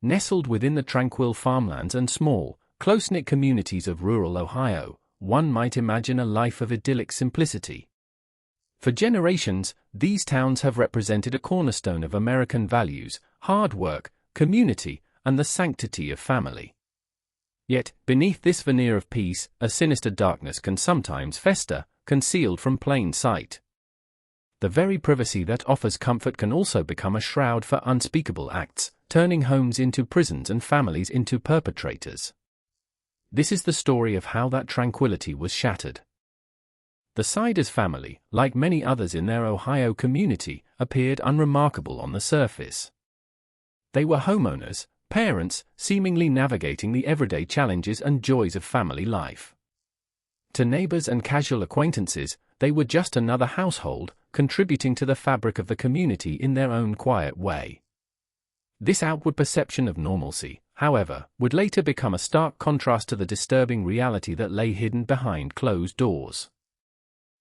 Nestled within the tranquil farmlands and small, close-knit communities of rural Ohio, one might imagine a life of idyllic simplicity. For generations, these towns have represented a cornerstone of American values, hard work, community, and the sanctity of family. Yet, beneath this veneer of peace, a sinister darkness can sometimes fester, concealed from plain sight. The very privacy that offers comfort can also become a shroud for unspeakable acts, turning homes into prisons and families into perpetrators. This is the story of how that tranquility was shattered. The Siders family, like many others in their Ohio community, appeared unremarkable on the surface. They were homeowners, parents, seemingly navigating the everyday challenges and joys of family life. To neighbors and casual acquaintances, they were just another household, contributing to the fabric of the community in their own quiet way. This outward perception of normalcy, however, would later become a stark contrast to the disturbing reality that lay hidden behind closed doors.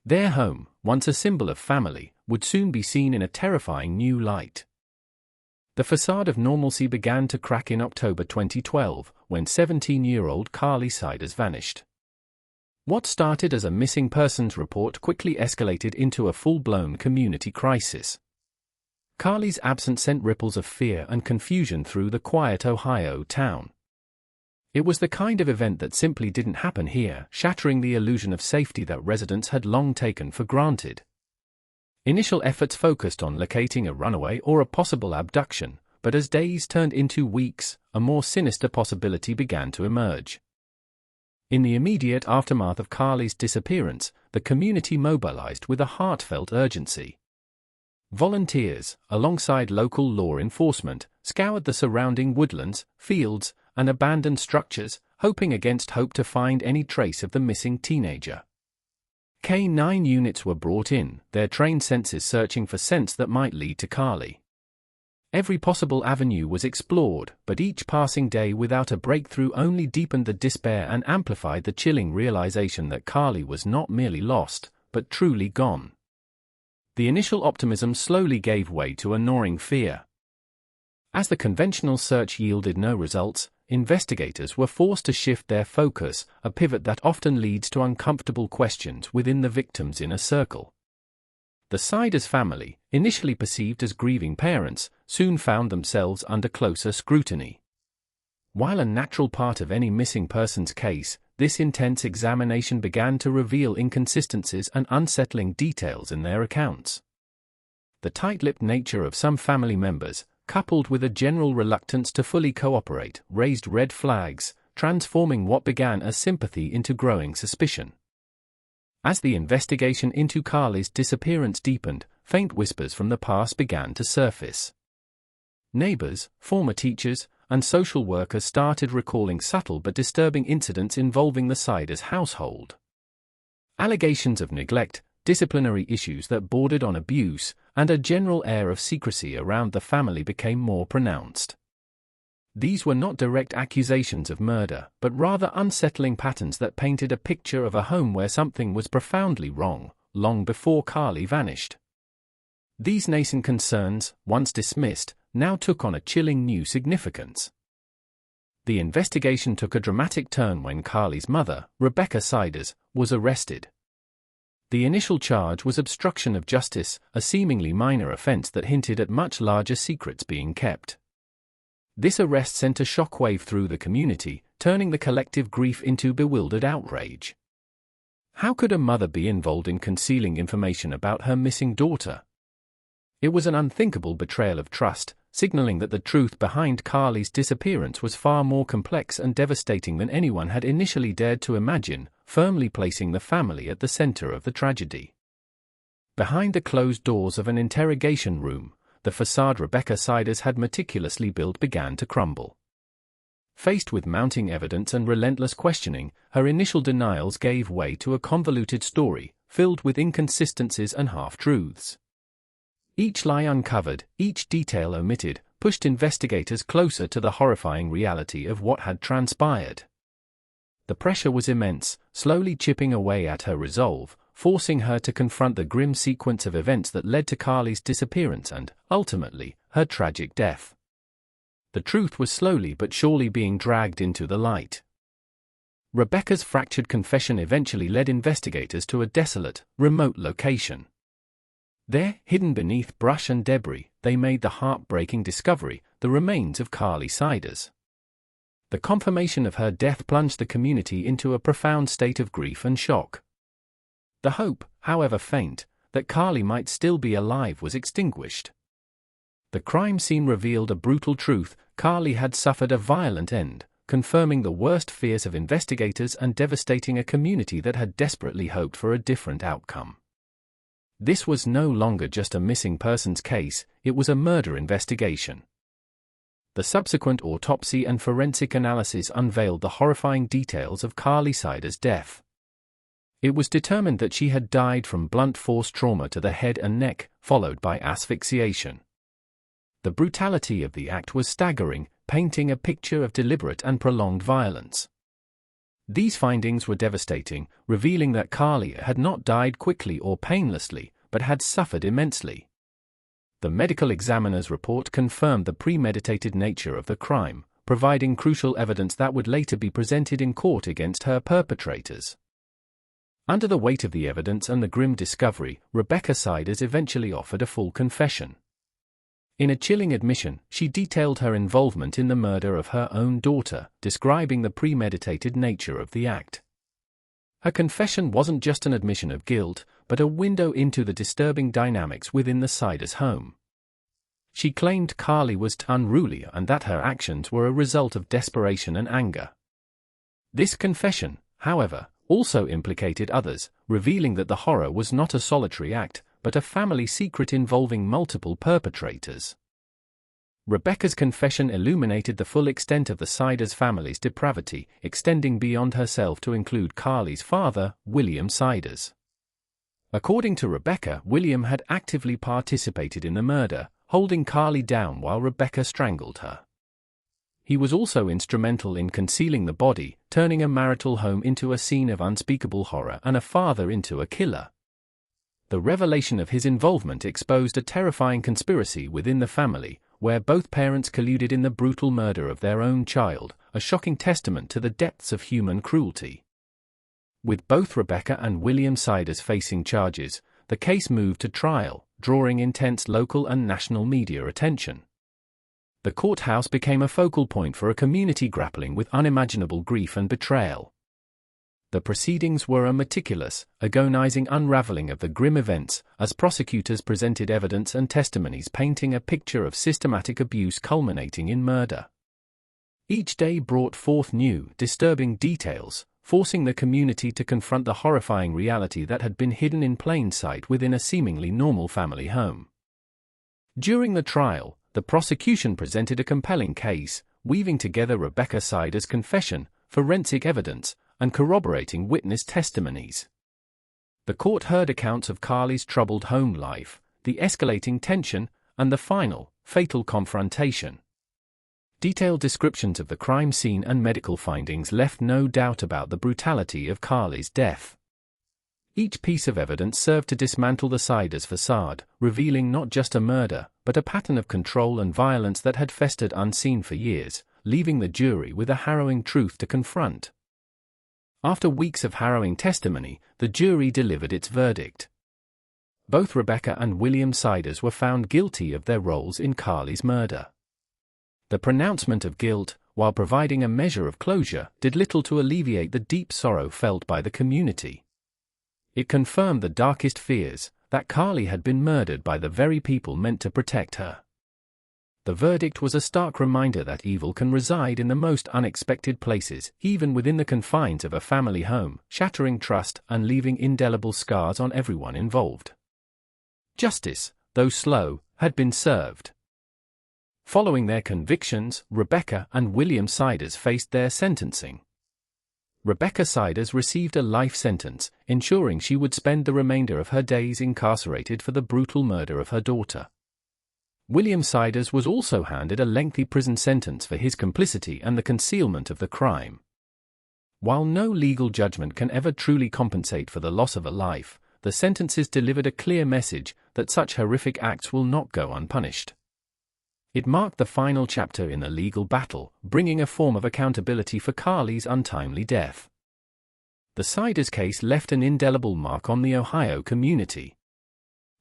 Their home, once a symbol of family, would soon be seen in a terrifying new light. The facade of normalcy began to crack in October 2012, when 17-year-old Carly Siders vanished. What started as a missing persons report quickly escalated into a full-blown community crisis. Carly's absence sent ripples of fear and confusion through the quiet Ohio town. It was the kind of event that simply didn't happen here, shattering the illusion of safety that residents had long taken for granted. Initial efforts focused on locating a runaway or a possible abduction, but as days turned into weeks, a more sinister possibility began to emerge. In the immediate aftermath of Carly's disappearance, the community mobilized with a heartfelt urgency. Volunteers, alongside local law enforcement, scoured the surrounding woodlands, fields, and abandoned structures, hoping against hope to find any trace of the missing teenager. K-9 units were brought in, their trained senses searching for scents that might lead to Carly. Every possible avenue was explored, but each passing day without a breakthrough only deepened the despair and amplified the chilling realization that Carly was not merely lost, but truly gone. The initial optimism slowly gave way to a gnawing fear. As the conventional search yielded no results, investigators were forced to shift their focus, a pivot that often leads to uncomfortable questions within the victim's inner circle. The Siders family, initially perceived as grieving parents, soon found themselves under closer scrutiny. While a natural part of any missing persons case, this intense examination began to reveal inconsistencies and unsettling details in their accounts. The tight-lipped nature of some family members, coupled with a general reluctance to fully cooperate, raised red flags, transforming what began as sympathy into growing suspicion. As the investigation into Carly's disappearance deepened, faint whispers from the past began to surface. Neighbors, former teachers, and social workers started recalling subtle but disturbing incidents involving the Siders household. Allegations of neglect, disciplinary issues that bordered on abuse, and a general air of secrecy around the family became more pronounced. These were not direct accusations of murder, but rather unsettling patterns that painted a picture of a home where something was profoundly wrong, long before Carly vanished. These nascent concerns, once dismissed, now took on a chilling new significance. The investigation took a dramatic turn when Carly's mother, Rebecca Siders, was arrested. The initial charge was obstruction of justice, a seemingly minor offense that hinted at much larger secrets being kept. This arrest sent a shockwave through the community, turning the collective grief into bewildered outrage. How could a mother be involved in concealing information about her missing daughter? It was an unthinkable betrayal of trust, signaling that the truth behind Carly's disappearance was far more complex and devastating than anyone had initially dared to imagine, firmly placing the family at the center of the tragedy. Behind the closed doors of an interrogation room, the facade Rebecca Siders had meticulously built began to crumble. Faced with mounting evidence and relentless questioning, her initial denials gave way to a convoluted story, filled with inconsistencies and half-truths. Each lie uncovered, each detail omitted, pushed investigators closer to the horrifying reality of what had transpired. The pressure was immense, slowly chipping away at her resolve, forcing her to confront the grim sequence of events that led to Carly's disappearance and, ultimately, her tragic death. The truth was slowly but surely being dragged into the light. Rebecca's fractured confession eventually led investigators to a desolate, remote location. There, hidden beneath brush and debris, they made the heartbreaking discovery: the remains of Carly Siders. The confirmation of her death plunged the community into a profound state of grief and shock. The hope, however faint, that Carly might still be alive was extinguished. The crime scene revealed a brutal truth: Carly had suffered a violent end, confirming the worst fears of investigators and devastating a community that had desperately hoped for a different outcome. This was no longer just a missing persons case, it was a murder investigation. The subsequent autopsy and forensic analysis unveiled the horrifying details of Carly Siders' death. It was determined that she had died from blunt force trauma to the head and neck, followed by asphyxiation. The brutality of the act was staggering, painting a picture of deliberate and prolonged violence. These findings were devastating, revealing that Carly had not died quickly or painlessly, but had suffered immensely. The medical examiner's report confirmed the premeditated nature of the crime, providing crucial evidence that would later be presented in court against her perpetrators. Under the weight of the evidence and the grim discovery, Rebecca Siders eventually offered a full confession. In a chilling admission, she detailed her involvement in the murder of her own daughter, describing the premeditated nature of the act. Her confession wasn't just an admission of guilt, but a window into the disturbing dynamics within the Siders' home. She claimed Carly was unruly and that her actions were a result of desperation and anger. This confession, however, also implicated others, revealing that the horror was not a solitary act, but a family secret involving multiple perpetrators. Rebecca's confession illuminated the full extent of the Siders family's depravity, extending beyond herself to include Carly's father, William Siders. According to Rebecca, William had actively participated in the murder, holding Carly down while Rebecca strangled her. He was also instrumental in concealing the body, turning a marital home into a scene of unspeakable horror and a father into a killer. The revelation of his involvement exposed a terrifying conspiracy within the family, where both parents colluded in the brutal murder of their own child, a shocking testament to the depths of human cruelty. With both Rebecca and William Siders facing charges, the case moved to trial, drawing intense local and national media attention. The courthouse became a focal point for a community grappling with unimaginable grief and betrayal. The proceedings were a meticulous, agonizing unraveling of the grim events, as prosecutors presented evidence and testimonies painting a picture of systematic abuse culminating in murder. Each day brought forth new, disturbing details, forcing the community to confront the horrifying reality that had been hidden in plain sight within a seemingly normal family home. During the trial, the prosecution presented a compelling case, weaving together Rebecca Siders' confession, forensic evidence, and corroborating witness testimonies. The court heard accounts of Carly's troubled home life, the escalating tension, and the final, fatal confrontation. Detailed descriptions of the crime scene and medical findings left no doubt about the brutality of Carly's death. Each piece of evidence served to dismantle the Siders' facade, revealing not just a murder, but a pattern of control and violence that had festered unseen for years, leaving the jury with a harrowing truth to confront. After weeks of harrowing testimony, the jury delivered its verdict. Both Rebecca and William Siders were found guilty of their roles in Carly's murder. The pronouncement of guilt, while providing a measure of closure, did little to alleviate the deep sorrow felt by the community. It confirmed the darkest fears, that Carly had been murdered by the very people meant to protect her. The verdict was a stark reminder that evil can reside in the most unexpected places, even within the confines of a family home, shattering trust and leaving indelible scars on everyone involved. Justice, though slow, had been served. Following their convictions, Rebecca and William Siders faced their sentencing. Rebecca Siders received a life sentence, ensuring she would spend the remainder of her days incarcerated for the brutal murder of her daughter. William Siders was also handed a lengthy prison sentence for his complicity and the concealment of the crime. While no legal judgment can ever truly compensate for the loss of a life, the sentences delivered a clear message that such horrific acts will not go unpunished. It marked the final chapter in the legal battle, bringing a form of accountability for Carly's untimely death. The Siders case left an indelible mark on the Ohio community.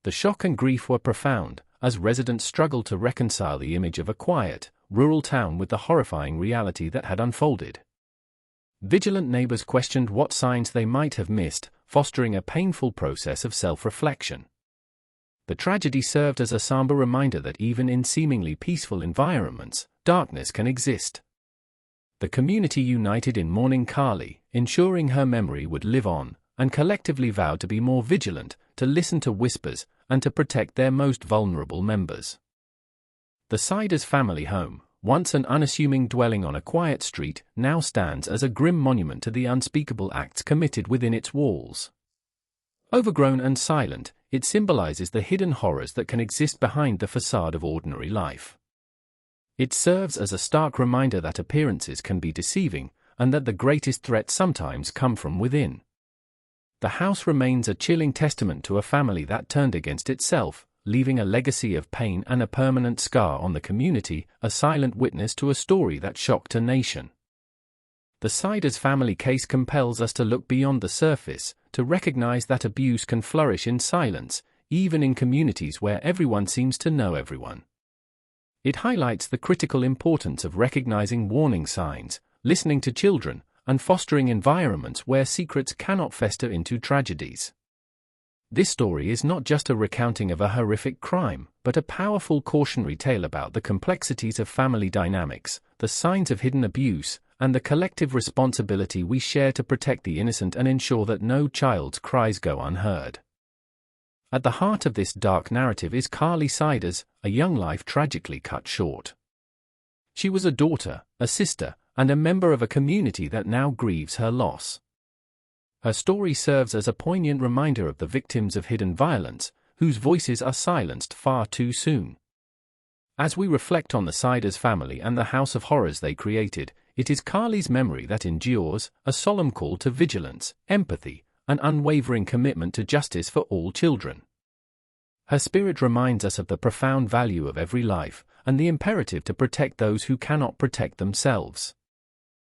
The shock and grief were profound, as residents struggled to reconcile the image of a quiet, rural town with the horrifying reality that had unfolded. Vigilant neighbors questioned what signs they might have missed, fostering a painful process of self-reflection. The tragedy served as a somber reminder that even in seemingly peaceful environments, darkness can exist. The community united in mourning Carly, ensuring her memory would live on, and collectively vowed to be more vigilant, to listen to whispers, and to protect their most vulnerable members. The Siders family home, once an unassuming dwelling on a quiet street, now stands as a grim monument to the unspeakable acts committed within its walls. Overgrown and silent, it symbolizes the hidden horrors that can exist behind the facade of ordinary life. It serves as a stark reminder that appearances can be deceiving, and that the greatest threats sometimes come from within. The house remains a chilling testament to a family that turned against itself, leaving a legacy of pain and a permanent scar on the community, a silent witness to a story that shocked a nation. The Siders family case compels us to look beyond the surface, to recognize that abuse can flourish in silence, even in communities where everyone seems to know everyone. It highlights the critical importance of recognizing warning signs, listening to children, and fostering environments where secrets cannot fester into tragedies. This story is not just a recounting of a horrific crime, but a powerful cautionary tale about the complexities of family dynamics, the signs of hidden abuse, and the collective responsibility we share to protect the innocent and ensure that no child's cries go unheard. At the heart of this dark narrative is Carly Siders, a young life tragically cut short. She was a daughter, a sister, and a member of a community that now grieves her loss. Her story serves as a poignant reminder of the victims of hidden violence, whose voices are silenced far too soon. As we reflect on the Siders family and the house of horrors they created, it is Carly's memory that endures, a solemn call to vigilance, empathy, and unwavering commitment to justice for all children. Her spirit reminds us of the profound value of every life, and the imperative to protect those who cannot protect themselves.